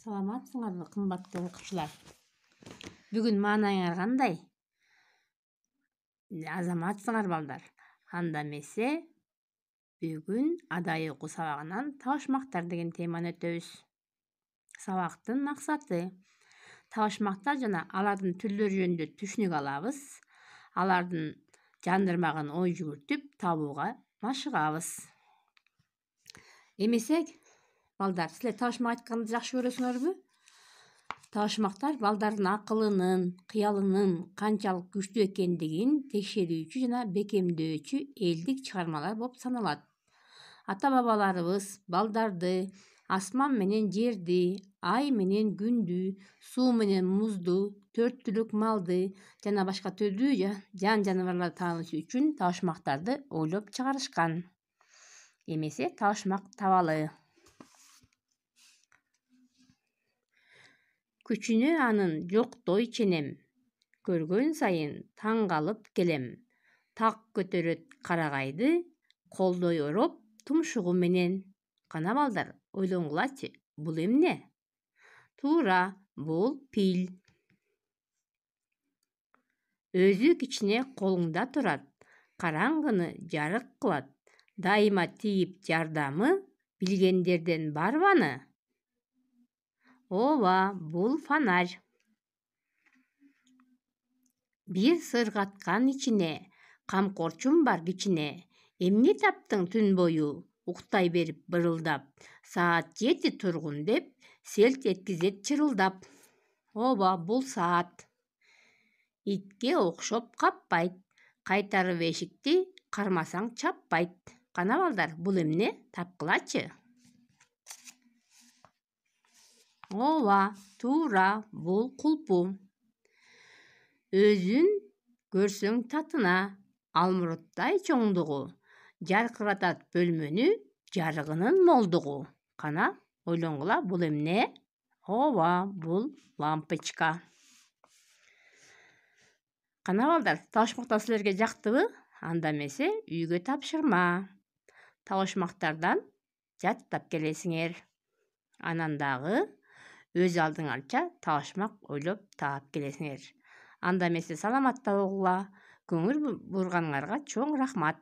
Саламатсыңарбы, кымбаттуу окуучулар? Бүгүн маанайыңар кандай? Азаматсыңар балдар? Анда эмесе бүгүн адай окуу сабагынан табышмактар деген теманы өтөбүз. Сабактын максаты табышмактар жана алардын түрлөрү жөнүндө түшүнүк алабыз. Алардын жандырмагын ой жүгүртүп табууга машыгабыз. Эмесе балдар, силер табышмак айтканды жакшы көрөсүңөрбү? Табышмактар балдардын акылынын, кыялынын канчалык күчтүү экендигин текшерүүчү жана бекемдөөчү элдик чыгармалар болуп саналат. Ата бабаларыбыз балдарды асман менен жерди, ай менен күндү, суу менен музду, төрттүлүк малды жана башка түрдүү жан жаныбарларды таанышуу үчүн табышмактарды ойлоп чыгарышкан. Эмесе табышмак табалы. Күчүнө анын жоктой ченем, көргөн сайын таң калып келем. Так көтөрөт карагайды, колдой ороп тумшугу менен. Кана балдар, ойлоңгулачы, бул эмне? Туура, бул пил. Өзү кичине колуңда турат, караңгыны жарык кылат. Дайыма тийип жардамы, билгендерден барбаны? Ооба, бул фонарь. Бир сыргаткан ичине, камкорчум бар кичине. Эмне таптың түн бою, уктай берип бырылдап. Саат 7 тургун деп, селт эткизет чырылдап. Ооба, бул саат. Итке окшоп каппайт, кайтарып эшикти кармасаң чаппайт. Кана балдар, бул эмне? Тапкылачы. Ооба, туура, бул кулпу. Өзүн көрсөң татына, алмуруттай чоңдугу. Жаркыратат бөлмөнү, жарыгынын молдугу. Кана, ойлоңгула, бул эмне? Ооба, бул лампочка. Кана балдар, табышмактар силерге жактыбы? Анда эмесе үйгө тапшырма. Табышмактардан жаттап келесиңер. Анан дагы өз алдыңарча табышмак ойлоп таап келесиңер. Анда эмесе саламатта болгула. Көңүл бурганыңарга чоң рахмат.